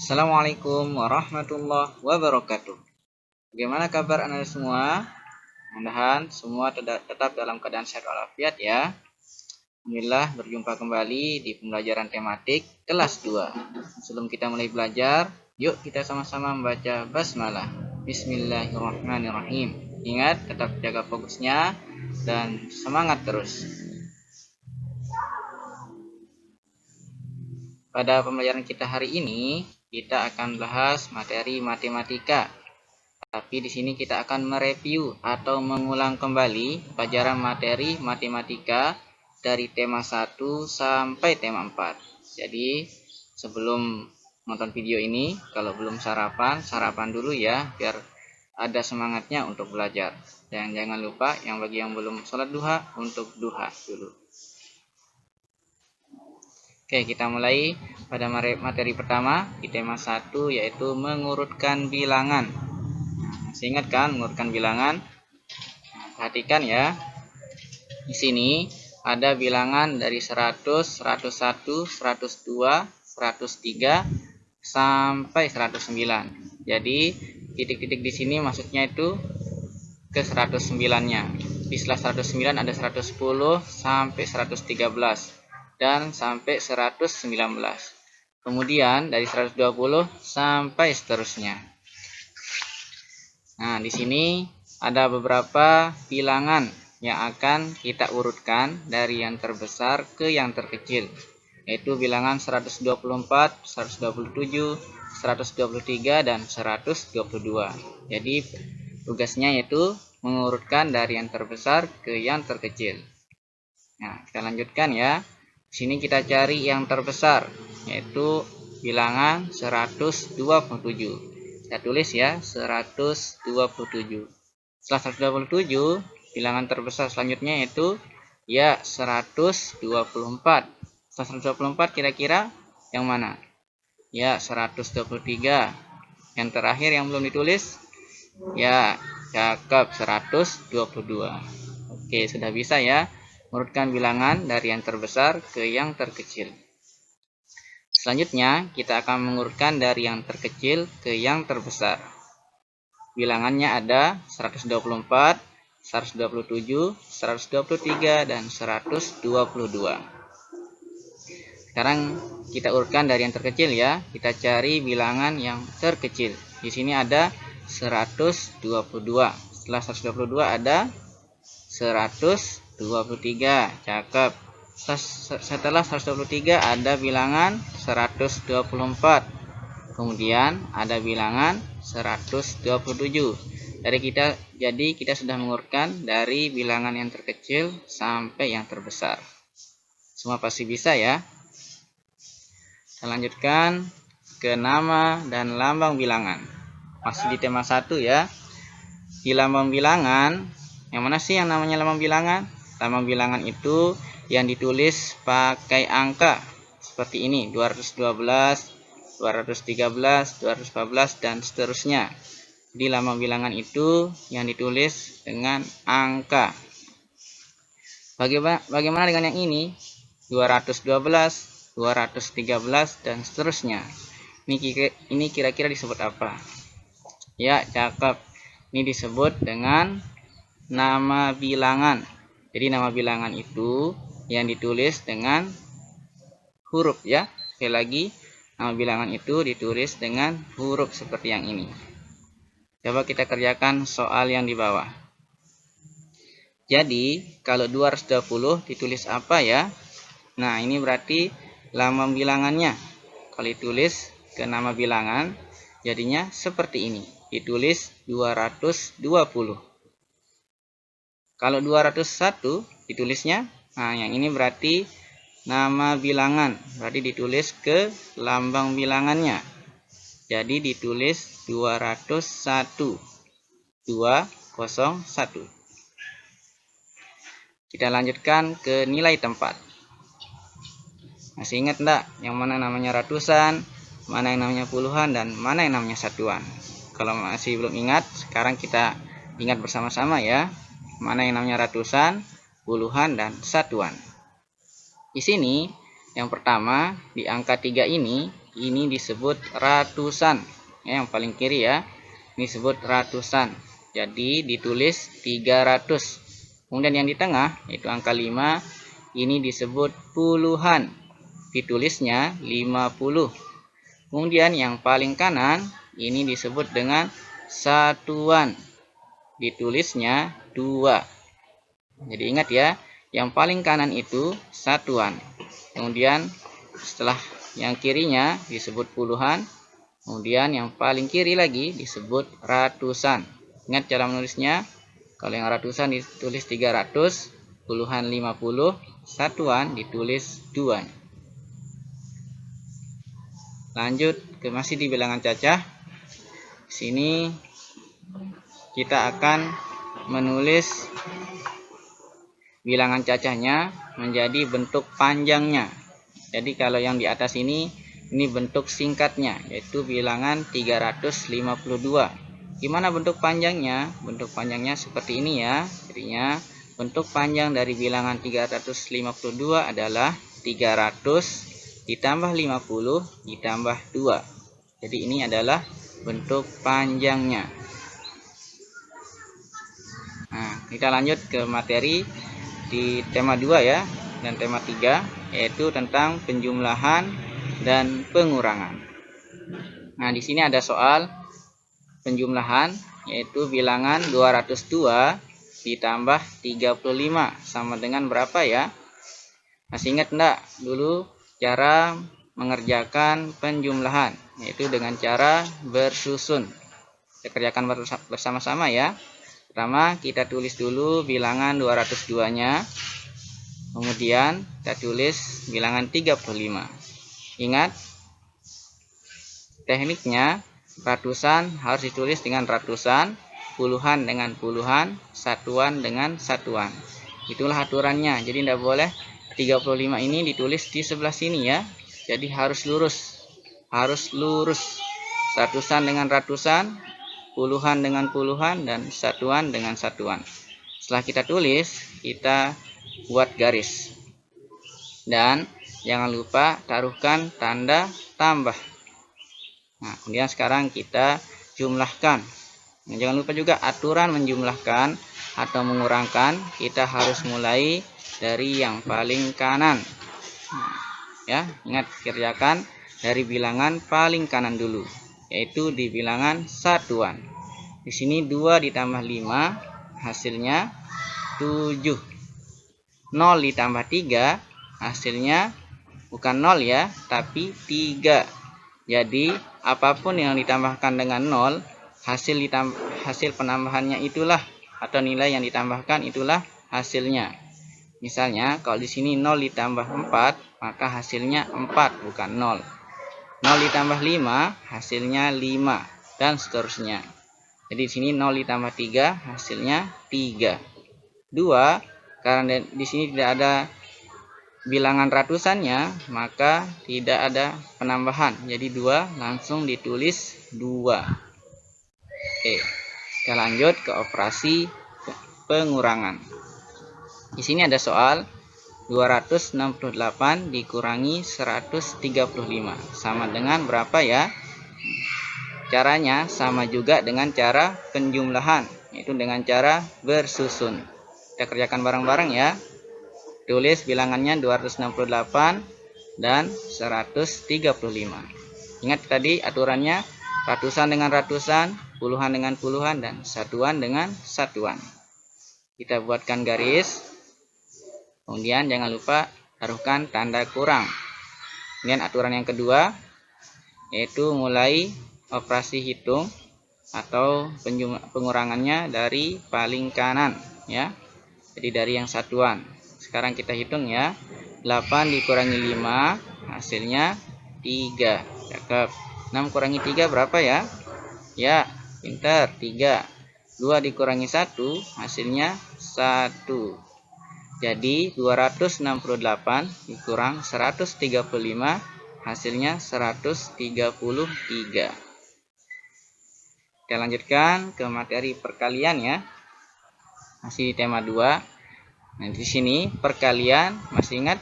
Assalamualaikum warahmatullahi wabarakatuh. Bagaimana kabar Anda semua? Mudah-mudahan semua tetap dalam keadaan sehat walafiat ya. Alhamdulillah berjumpa kembali di pembelajaran tematik kelas 2. Sebelum kita mulai belajar, yuk kita sama-sama membaca basmalah. Bismillahirrahmanirrahim. Ingat, tetap jaga fokusnya dan semangat terus. Pada pembelajaran kita hari ini, kita akan bahas materi matematika. Tapi di sini kita akan mereview atau mengulang kembali pelajaran materi matematika dari tema 1 sampai tema 4. Jadi, sebelum nonton video ini, kalau belum sarapan dulu ya, biar ada semangatnya untuk belajar. Dan jangan lupa bagi yang belum sholat duha, untuk duha dulu. Oke, kita mulai pada materi pertama di tema 1, yaitu mengurutkan bilangan. Masih ingat kan mengurutkan bilangan? Perhatikan ya. Di sini ada bilangan dari 100, 101, 102, 103 sampai 109. Jadi titik-titik di sini maksudnya itu ke 109-nya. Di setelah 109 ada 110 sampai 113 dan sampai 119. Kemudian dari 120 sampai seterusnya. Nah, di sini ada beberapa bilangan yang akan kita urutkan dari yang terbesar ke yang terkecil, yaitu bilangan 124, 127, 123 dan 122. Jadi tugasnya yaitu mengurutkan dari yang terbesar ke yang terkecil. Nah, kita lanjutkan ya. Di sini kita cari yang terbesar, yaitu bilangan 127. Saya tulis ya, 127. Setelah 127, bilangan terbesar selanjutnya yaitu ya 124. Setelah 124 kira-kira yang mana? Ya 123. Yang terakhir yang belum ditulis, ya cakep, 122. Oke, sudah bisa ya mengurutkan bilangan dari yang terbesar ke yang terkecil. Selanjutnya, kita akan mengurutkan dari yang terkecil ke yang terbesar. Bilangannya ada 124, 127, 123, dan 122. Sekarang kita urutkan dari yang terkecil ya. Kita cari bilangan yang terkecil. Di sini ada 122. Setelah 122 ada 123. Cakep. Setelah 123 ada bilangan 124. Kemudian ada bilangan 127. Jadi kita sudah mengurutkan dari bilangan yang terkecil sampai yang terbesar. Semua pasti bisa ya. Kita lanjutkan ke nama dan lambang bilangan. Masih di tema 1 ya. Di lambang bilangan, yang mana sih yang namanya lambang bilangan? Lambang bilangan itu yang ditulis pakai angka seperti ini, 212, 213, 214 dan seterusnya. Di lambang bilangan itu yang ditulis dengan angka. Bagaimana dengan yang ini? 212, 213 dan seterusnya. Ini kira-kira disebut apa? Ya, cakep. Ini disebut dengan nama bilangan. Jadi nama bilangan itu yang ditulis dengan huruf ya. Sekali lagi, nama bilangan itu ditulis dengan huruf seperti yang ini. Coba kita kerjakan soal yang di bawah. Jadi, kalau 220 ditulis apa ya? Nah, ini berarti lambang bilangannya. Kalau ditulis ke nama bilangan, jadinya seperti ini. Ditulis 220. Kalau 201 ditulisnya, nah yang ini berarti nama bilangan. Berarti ditulis ke lambang bilangannya. Jadi ditulis 201. 201. Kita lanjutkan ke nilai tempat. Masih ingat enggak yang mana namanya ratusan, mana yang namanya puluhan, dan mana yang namanya satuan? Kalau masih belum ingat, sekarang kita ingat bersama-sama ya. Mana yang namanya ratusan, puluhan, dan satuan. Di sini yang pertama di angka 3 ini ini disebut ratusan. Yang paling kiri ya, ini disebut ratusan. Jadi ditulis 300. Kemudian yang di tengah yaitu angka 5, ini disebut puluhan. Ditulisnya 50. Kemudian yang paling kanan ini disebut dengan satuan. Ditulisnya 2. Jadi ingat ya, yang paling kanan itu satuan. Kemudian setelah yang kirinya disebut puluhan. Kemudian yang paling kiri lagi disebut ratusan. Ingat cara menulisnya. Kalau yang ratusan ditulis 300, puluhan 50, satuan ditulis 2. Lanjut ke masih di bilangan cacah. Sini kita akan menulis bilangan cacahnya menjadi bentuk panjangnya. Jadi kalau yang di atas ini bentuk singkatnya, yaitu bilangan 352. Gimana bentuk panjangnya? Bentuk panjangnya seperti ini ya. Jadinya bentuk panjang dari bilangan 352 adalah 300 ditambah 50 ditambah 2. Jadi ini adalah bentuk panjangnya. Nah, kita lanjut ke materi di tema 2 ya, dan tema 3 yaitu tentang penjumlahan dan pengurangan. Nah, di sini ada soal penjumlahan yaitu bilangan 202 ditambah 35 sama dengan berapa ya? Masih ingat enggak dulu cara mengerjakan penjumlahan, yaitu dengan cara bersusun. Kita kerjakan bersama-sama ya. Pertama kita tulis dulu bilangan 202-nya. Kemudian kita tulis bilangan 35. Ingat tekniknya, ratusan harus ditulis dengan ratusan, puluhan dengan puluhan, satuan dengan satuan. Itulah aturannya. Jadi tidak boleh 35 ini ditulis di sebelah sini ya. Jadi harus lurus. Harus lurus. Ratusan dengan ratusan, puluhan dengan puluhan, dan satuan dengan satuan. Setelah kita tulis, kita buat garis. Dan jangan lupa taruhkan tanda tambah. Nah, kemudian sekarang kita jumlahkan. Nah, jangan lupa juga aturan menjumlahkan atau mengurangkan, kita harus mulai dari yang paling kanan. Ya, ingat kerjakan dari bilangan paling kanan dulu, yaitu di bilangan satuan. Di sini 2 ditambah 5 hasilnya 7. 0 ditambah 3 hasilnya bukan 0 ya, tapi 3. Jadi apapun yang ditambahkan dengan 0, hasil penambahannya itulah, atau nilai yang ditambahkan itulah hasilnya. Misalnya kalau di sini 0 ditambah 4, maka hasilnya 4 bukan 0. 0 ditambah 5 hasilnya 5, dan seterusnya. Jadi di sini 0 ditambah 3 hasilnya 3. 2, karena di sini tidak ada bilangan ratusannya, maka tidak ada penambahan. Jadi 2 langsung ditulis 2. Oke, kita lanjut ke operasi pengurangan. Di sini ada soal 268 dikurangi 135 sama dengan berapa ya? Caranya sama juga dengan cara penjumlahan, yaitu dengan cara bersusun. Kita kerjakan bareng-bareng ya. Tulis bilangannya 268 dan 135. Ingat tadi aturannya, ratusan dengan ratusan, puluhan dengan puluhan, dan satuan dengan satuan. Kita buatkan garis. Kemudian jangan lupa taruhkan tanda kurang. Kemudian aturan yang kedua yaitu mulai operasi hitung atau pengurangannya dari paling kanan ya. Jadi dari yang satuan. Sekarang kita hitung ya. 8 dikurangi 5 hasilnya 3. Cakep. 6 kurangi 3 berapa ya? Ya, pintar, 3. 2 dikurangi 1 hasilnya 1. Jadi 268 dikurang 135 hasilnya 133. Kita lanjutkan ke materi perkalian ya. Masih di tema 2. Nah, di sini perkalian masih ingat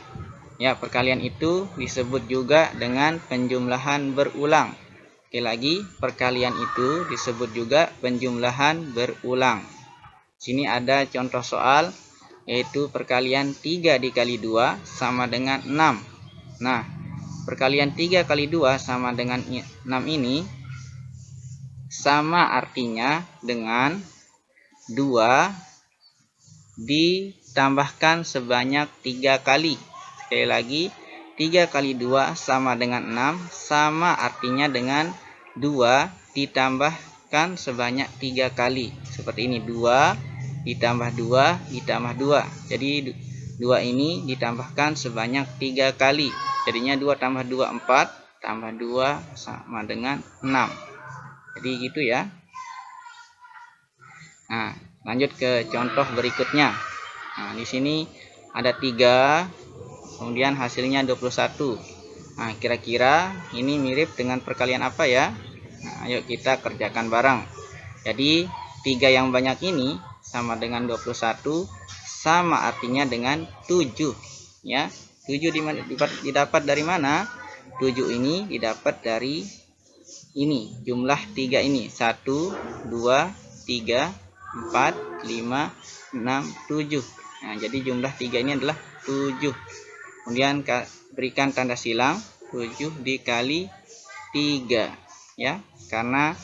Ya, perkalian itu disebut juga dengan penjumlahan berulang. Oke, lagi perkalian itu disebut juga penjumlahan berulang. Sini ada contoh soal, yaitu perkalian 3 dikali 2 sama dengan 6. Nah, perkalian 3 kali 2 sama dengan 6 ini sama artinya dengan 2 ditambahkan sebanyak 3 kali. Sekali lagi, 3 kali 2 sama dengan 6, sama artinya dengan 2 ditambahkan sebanyak 3 kali. Seperti ini, 2 ditambah 2 ditambah 2. Jadi 2 ini ditambahkan sebanyak 3 kali. Jadinya 2 tambah 2 4, tambah 2 sama dengan 6. Jadi gitu ya. Nah, lanjut ke contoh berikutnya. Nah, di sini ada 3, kemudian hasilnya 21. Nah, kira-kira ini mirip dengan perkalian apa ya? Nah, ayo kita kerjakan bareng. Jadi 3 yang banyak ini sama dengan 21, sama artinya dengan 7 ya. 7 didapat dari mana? 7 ini didapat dari ini, jumlah 3 ini. 1 2 3 4 5 6 7. Nah, jadi jumlah 3 ini adalah 7. Kemudian berikan tanda silang 7 dikali 3 ya, karena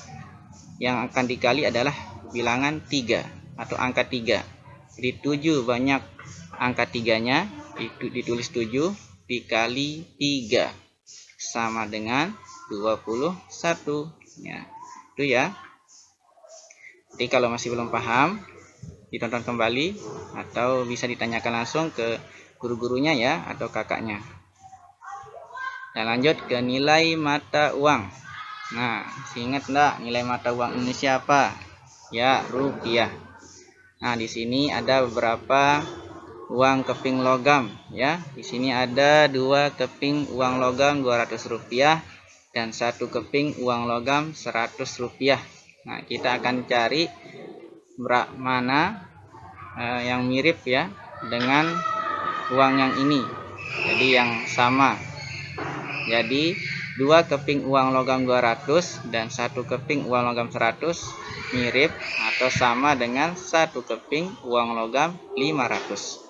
yang akan dikali adalah bilangan 3 atau angka 3. Jadi 7 banyak angka 3-nya, itu ditulis 7 dikali 3 sama dengan 21 ya. Itu ya. Jadi kalau masih belum paham, ditonton kembali atau bisa ditanyakan langsung ke guru-gurunya ya, atau kakaknya. Dan lanjut ke nilai mata uang. Nah, ingat enggak nilai mata uang Indonesia apa? Ya, rupiah. Nah, di sini ada beberapa uang keping logam ya. Di sini ada 2 keping uang logam 200 rupiah dan 1 keping uang logam 100 rupiah. Nah, kita akan cari mana yang mirip ya dengan uang yang ini. Jadi yang sama. Jadi 2 keping uang logam 200 dan 1 keping uang logam 100 mirip atau sama dengan 1 keping uang logam 500.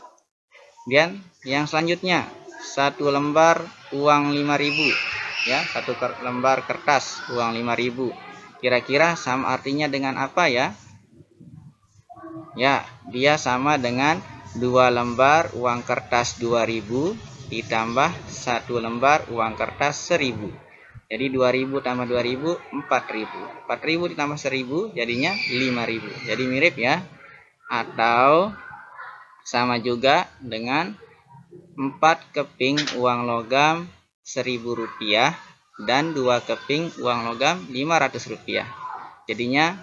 Kemudian yang selanjutnya 1 lembar uang 5.000 ya, 1 lembar kertas uang 5.000. Kira-kira sama artinya dengan apa ya? Ya, dia sama dengan 2 lembar uang kertas 2.000 ditambah 1 lembar uang kertas 1.000. Jadi 2.000 tambah 2.000 4.000. 4.000 ditambah 1.000 jadinya 5.000. Jadi mirip ya. Atau sama juga dengan 4 keping uang logam 1.000 rupiah dan 2 keping uang logam 500 rupiah. Jadinya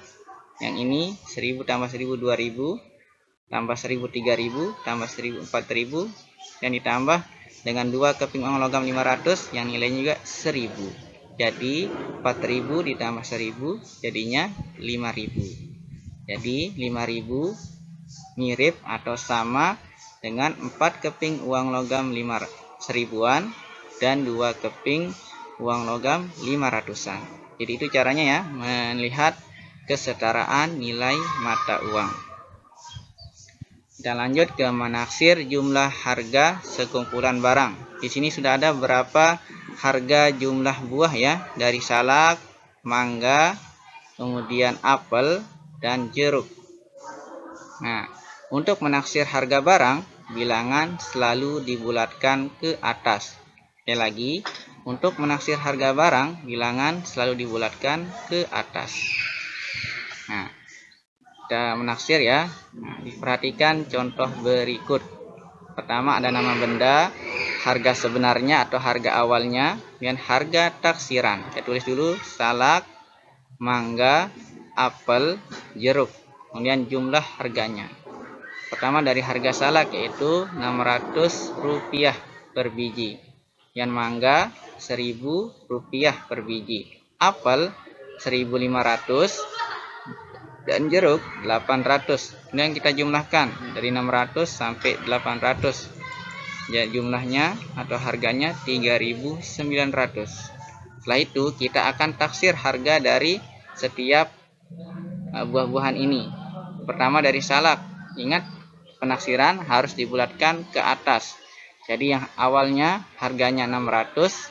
yang ini 1.000 tambah 1.000 2.000, tambah 1.000 3.000, tambah 1.000 4.000, dan ditambah dengan 2 keping uang logam 500 yang nilainya juga 1.000. Jadi 4.000 ditambah 1.000 jadinya 5.000. Jadi 5.000 mirip atau sama dengan 4 keping uang logam 1.000-an dan 2 keping uang logam 500-an. Jadi itu caranya ya, melihat kesetaraan nilai mata uang. Kita lanjut ke menaksir jumlah harga sekumpulan barang. Di sini sudah ada beberapa harga jumlah buah ya, dari salak, mangga, kemudian apel dan jeruk. Nah, untuk menaksir harga barang, bilangan selalu dibulatkan ke atas. Sekali lagi, untuk menaksir harga barang, bilangan selalu dibulatkan ke atas. Nah, kita menaksir ya. Nah, diperhatikan contoh berikut. Pertama ada nama benda, harga sebenarnya atau harga awalnya, dan harga taksiran. Saya tulis dulu salak, mangga, apel, jeruk. Kemudian jumlah harganya. Pertama dari harga salak yaitu 600 rupiah per biji. Yang mangga 1.000 rupiah per biji. Apel 1.500 dan jeruk 800. Kemudian kita jumlahkan dari 600 sampai 800. ya, jumlahnya atau harganya 3.900. Setelah itu kita akan taksir harga dari setiap buah-buahan ini. Pertama dari salak. Ingat, penaksiran harus dibulatkan ke atas. Jadi yang awalnya harganya 600,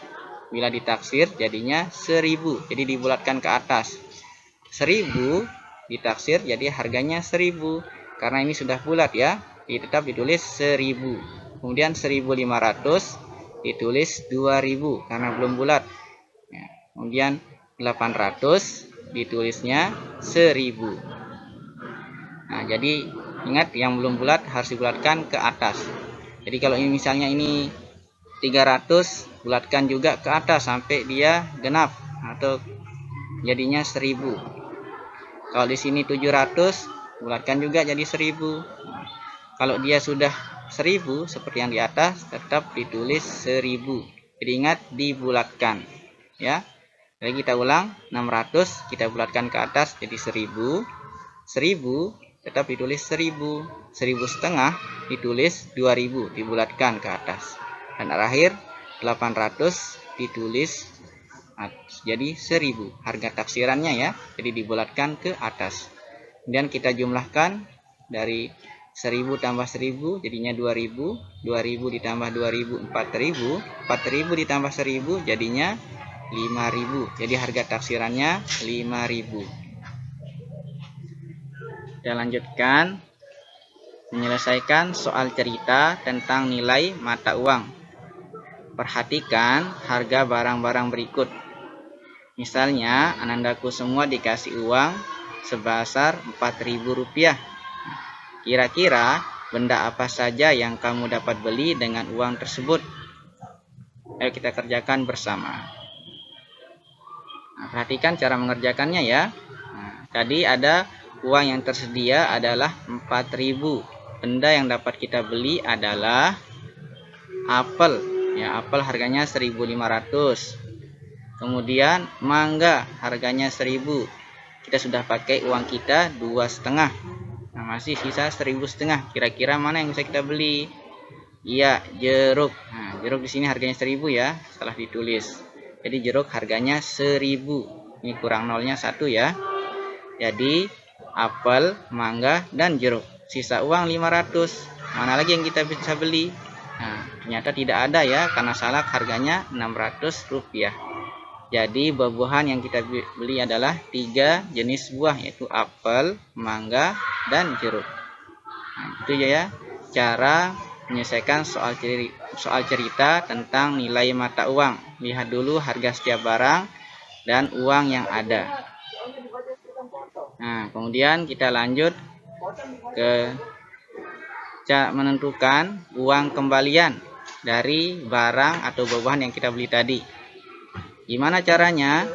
bila ditaksir jadinya 1000. Jadi dibulatkan ke atas. 1000 ditaksir jadi harganya 1000. Karena ini sudah bulat ya, tetap ditulis 1000. Kemudian 1500 ditulis 2000 karena belum bulat. Kemudian 800 ditulisnya 1000. Nah, jadi ingat, yang belum bulat harus dibulatkan ke atas. Jadi kalau ini misalnya ini 300, bulatkan juga ke atas sampai dia genap atau jadinya 1000. Kalau di sini 700, bulatkan juga jadi 1000. Kalau dia sudah 1000 seperti yang di atas, tetap ditulis 1000. Jadi ingat, dibulatkan ya. Jadi kita ulang, 600 kita bulatkan ke atas jadi 1000. 1000 tetap ditulis 1000. 1000 setengah ditulis 2000, dibulatkan ke atas. Dan terakhir 800 ditulis jadi 1000, harga taksirannya ya. Jadi dibulatkan ke atas. Kemudian kita jumlahkan, dari 1000 tambah 1000 jadinya 2000. 2000 ditambah 2000 4000. 4000 ditambah 1000 jadinya 5000. Jadi harga taksirannya 5000. Kita lanjutkan menyelesaikan soal cerita tentang nilai mata uang. Perhatikan harga barang-barang berikut. Misalnya, Anandaku semua dikasih uang sebesar Rp4.000. Kira-kira benda apa saja yang kamu dapat beli dengan uang tersebut? Ayo kita kerjakan bersama. Nah, perhatikan cara mengerjakannya ya. Nah, tadi ada uang yang tersedia adalah 4.000. Benda yang dapat kita beli adalah apel. Ya, apel harganya 1.500. Kemudian mangga harganya 1000. Kita sudah pakai uang kita 2,5. Nah, masih sisa 1.500. Kira-kira mana yang bisa kita beli? Iya, jeruk. Nah, jeruk di sini harganya 1000 ya, salah ditulis. Jadi jeruk harganya 1000. Ini kurang nolnya 1 ya. Jadi apel, mangga, dan jeruk. Sisa uang 500. Mana lagi yang kita bisa beli? Nah, ternyata tidak ada ya, karena salak harganya Rp600. Jadi buah-buahan yang kita beli adalah 3 jenis buah, yaitu apel, mangga, dan jeruk. Nah, itu ya cara menyelesaikan soal cerita tentang nilai mata uang. Lihat dulu harga setiap barang dan uang yang ada. Nah, kemudian kita lanjut ke cara menentukan uang kembalian dari barang atau buah-buahan yang kita beli tadi. Gimana caranya?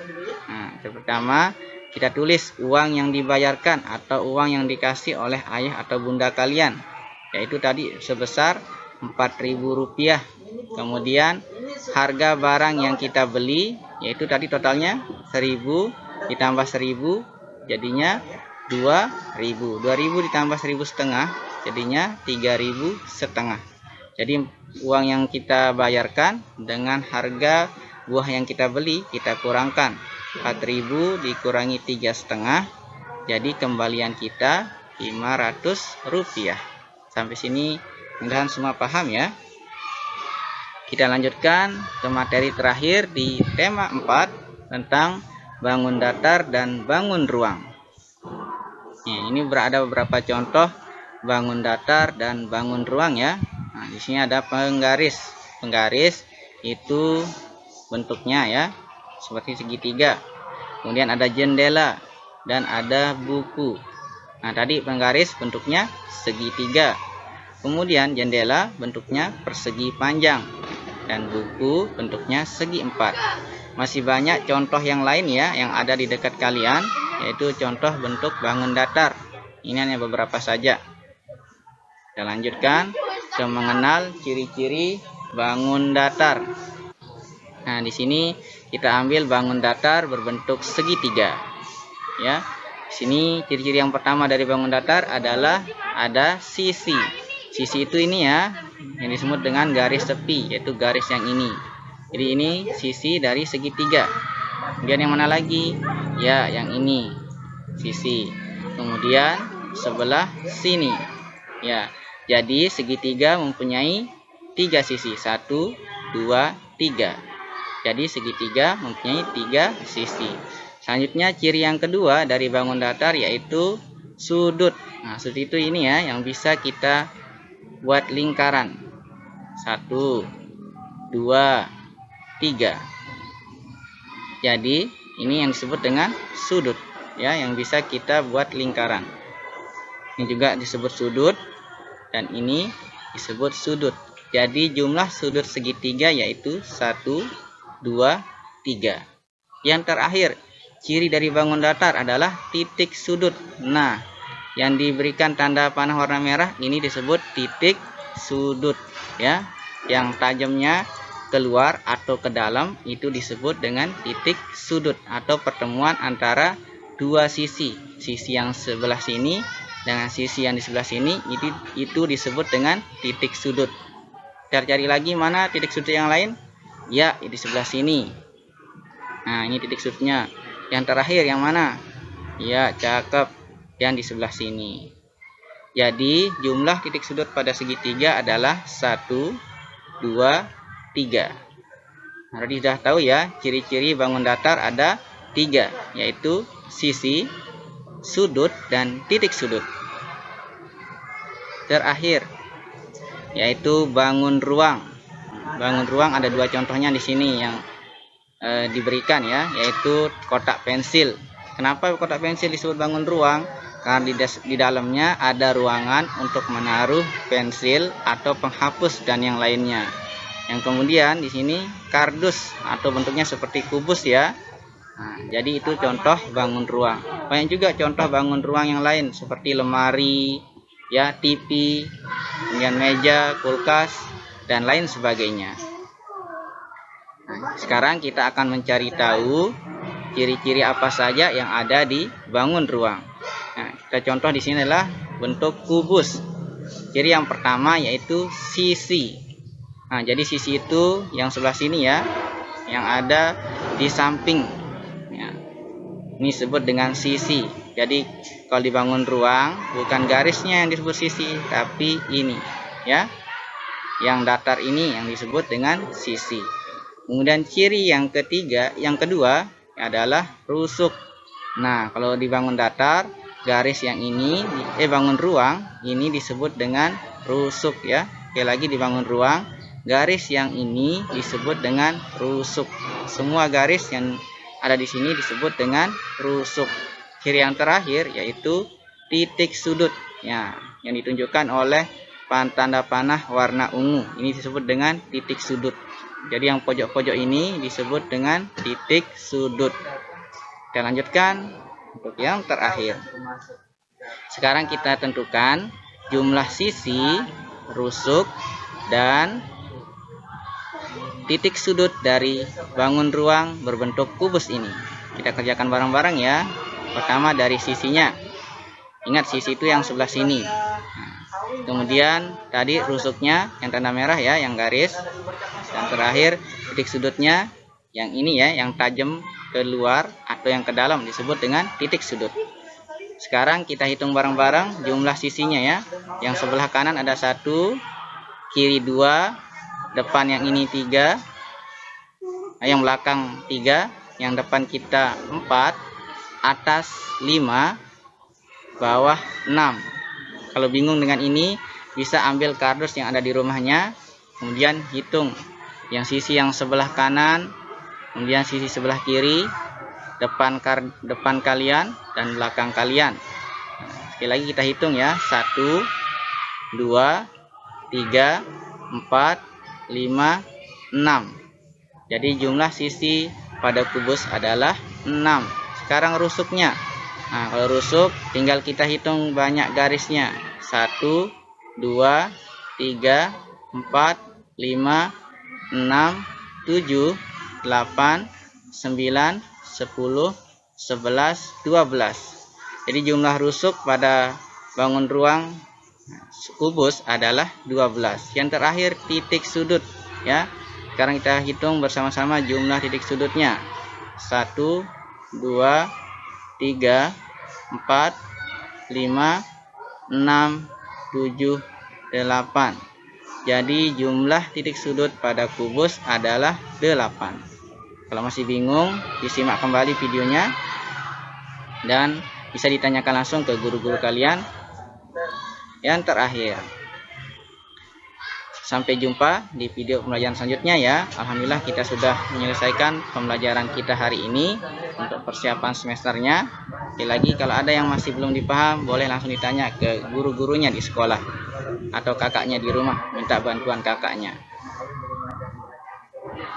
Nah, pertama kita tulis uang yang dibayarkan atau uang yang dikasih oleh ayah atau bunda kalian, yaitu tadi sebesar Rp4.000. Kemudian harga barang yang kita beli, yaitu tadi totalnya 1000 ditambah 1000 jadinya 2000. 2000 ditambah 1.500 jadinya 3.500. Jadi uang yang kita bayarkan dengan harga buah yang kita beli kita kurangkan. 4.000 dikurangi 3,5, jadi kembalian kita Rp500. Sampai sini mudah-mudahan semua paham ya. Kita lanjutkan ke materi terakhir di tema 4 tentang bangun datar dan bangun ruang. Ini berada beberapa contoh bangun datar dan bangun ruang ya. Nah, di sini ada penggaris. Penggaris itu bentuknya ya seperti segitiga. Kemudian ada jendela dan ada buku. Nah, tadi penggaris bentuknya segitiga. Kemudian jendela bentuknya persegi panjang dan buku bentuknya segi empat. Masih banyak contoh yang lain ya yang ada di dekat kalian, yaitu contoh bentuk bangun datar. Ini hanya beberapa saja. Kita lanjutkan ke mengenal ciri-ciri bangun datar. Nah, di sini kita ambil bangun datar berbentuk segitiga. Ya. Di sini ciri-ciri yang pertama dari bangun datar adalah ada sisi. sisi itu ini ya, yang disebut dengan garis tepi, yaitu garis yang ini. Jadi ini sisi dari segitiga. Kemudian yang mana lagi? Ya, yang ini sisi. Kemudian sebelah sini. Ya, jadi segitiga mempunyai 3 sisi. 1, 2, 3. Jadi segitiga mempunyai 3 sisi. Selanjutnya ciri yang kedua dari bangun datar yaitu sudut. Nah, sudut itu ini ya yang bisa kita buat lingkaran. 1, 2, 3. Jadi ini yang disebut dengan sudut ya, yang bisa kita buat lingkaran. Ini juga disebut sudut dan ini disebut sudut. Jadi jumlah sudut segitiga yaitu 1, 2, 3. Yang terakhir, ciri dari bangun datar adalah titik sudut. Nah, yang diberikan tanda panah warna merah ini disebut titik sudut ya. Yang tajamnya keluar atau ke dalam itu disebut dengan titik sudut atau pertemuan antara dua sisi. Sisi yang sebelah sini dengan sisi yang di sebelah sini itu disebut dengan titik sudut. Kita cari lagi mana titik sudut yang lain? Ya, di sebelah sini. Nah, ini titik sudutnya. Yang terakhir yang mana? Ya, cakep. Yang di sebelah sini. Jadi, jumlah titik sudut pada segitiga adalah 1, 2, 3. Nah, tadi sudah tahu ya, ciri-ciri bangun datar ada 3, yaitu sisi, sudut, dan titik sudut. Terakhir, yaitu bangun ruang. Bangun ruang ada 2 contohnya di sini yang diberikan ya, yaitu kotak pensil. Kenapa kotak pensil disebut bangun ruang? Karena di dalamnya ada ruangan untuk menaruh pensil atau penghapus dan yang lainnya. Yang kemudian di sini kardus atau bentuknya seperti kubus ya. Nah, jadi itu contoh bangun ruang. Banyak juga contoh bangun ruang yang lain seperti lemari, ya, TV, kemudian meja, kulkas, dan lain sebagainya. Nah, sekarang kita akan mencari tahu ciri-ciri apa saja yang ada di bangun ruang. Nah, kita contoh di sini adalah bentuk kubus. Ciri yang pertama yaitu sisi. Nah, jadi sisi itu yang sebelah sini ya, yang ada di samping. Ya, ini disebut dengan sisi. Jadi kalau dibangun ruang bukan garisnya yang disebut sisi, tapi ini ya, yang datar ini yang disebut dengan sisi. Kemudian ciri yang kedua adalah rusuk. Nah, kalau dibangun datar, garis yang ini bangun ruang ini disebut dengan rusuk ya. Oke, lagi dibangun ruang, garis yang ini disebut dengan rusuk. Semua garis yang ada di sini disebut dengan rusuk. Ciri yang terakhir yaitu titik sudut ya, yang ditunjukkan oleh tanda panah warna ungu. Ini disebut dengan titik sudut. Jadi yang pojok-pojok ini disebut dengan titik sudut. Kita lanjutkan untuk yang terakhir. Sekarang kita tentukan jumlah sisi, rusuk, dan titik sudut dari bangun ruang berbentuk kubus ini. Kita kerjakan bareng-bareng ya. Pertama dari sisinya. Ingat sisi itu yang sebelah sini. Kemudian tadi rusuknya yang tanda merah ya, yang garis. Dan terakhir titik sudutnya yang ini ya, yang tajam keluar atau yang ke dalam disebut dengan titik sudut. Sekarang kita hitung bareng-bareng jumlah sisinya ya. Yang sebelah kanan ada 1, kiri 2, depan yang ini 3, yang belakang 3, yang depan kita 4, atas 5, bawah 6. Kalau bingung dengan ini bisa ambil kardus yang ada di rumahnya, kemudian hitung yang sisi yang sebelah kanan, kemudian sisi sebelah kiri, depan kalian dan belakang kalian. Sekali lagi kita hitung ya, 1, 2, 3, 4, 5, 6. Jadi jumlah sisi pada kubus adalah 6. Sekarang rusuknya. Nah, kalau rusuk tinggal kita hitung banyak garisnya. 1, 2, 3, 4, 5, 6, 7, 8, 9, 10, 11, 12. Jadi jumlah rusuk pada bangun ruang Kubus adalah 12. Yang terakhir titik sudut ya. Sekarang kita hitung bersama-sama jumlah titik sudutnya. 1, 2, 3, 4, 5, 6, 7, 8. Jadi jumlah titik sudut pada kubus adalah 8. Kalau masih bingung, disimak kembali videonya dan bisa ditanyakan langsung ke guru-guru kalian. Yang terakhir, sampai jumpa di video pembelajaran selanjutnya ya. Alhamdulillah kita sudah menyelesaikan pembelajaran kita hari ini untuk persiapan semesternya. Sekali lagi, kalau ada yang masih belum dipaham, boleh langsung ditanya ke guru-gurunya di sekolah atau kakaknya di rumah, minta bantuan kakaknya.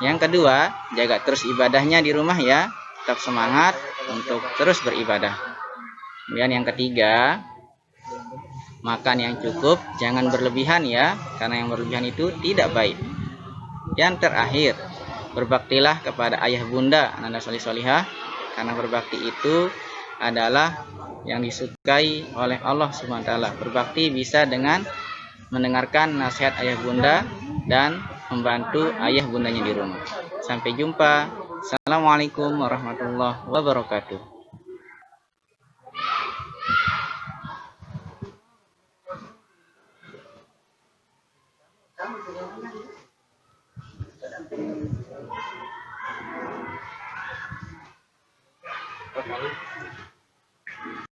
Yang kedua, jaga terus ibadahnya di rumah ya. Tetap semangat untuk terus beribadah. Kemudian yang ketiga, makan yang cukup, jangan berlebihan ya, karena yang berlebihan itu tidak baik. Yang terakhir, berbaktilah kepada ayah bunda ananda solih solihah, karena berbakti itu adalah yang disukai oleh Allah Subhanahu wa taala. Berbakti bisa dengan mendengarkan nasihat ayah bunda dan membantu ayah bundanya di rumah. Sampai jumpa. Assalamualaikum warahmatullahi wabarakatuh.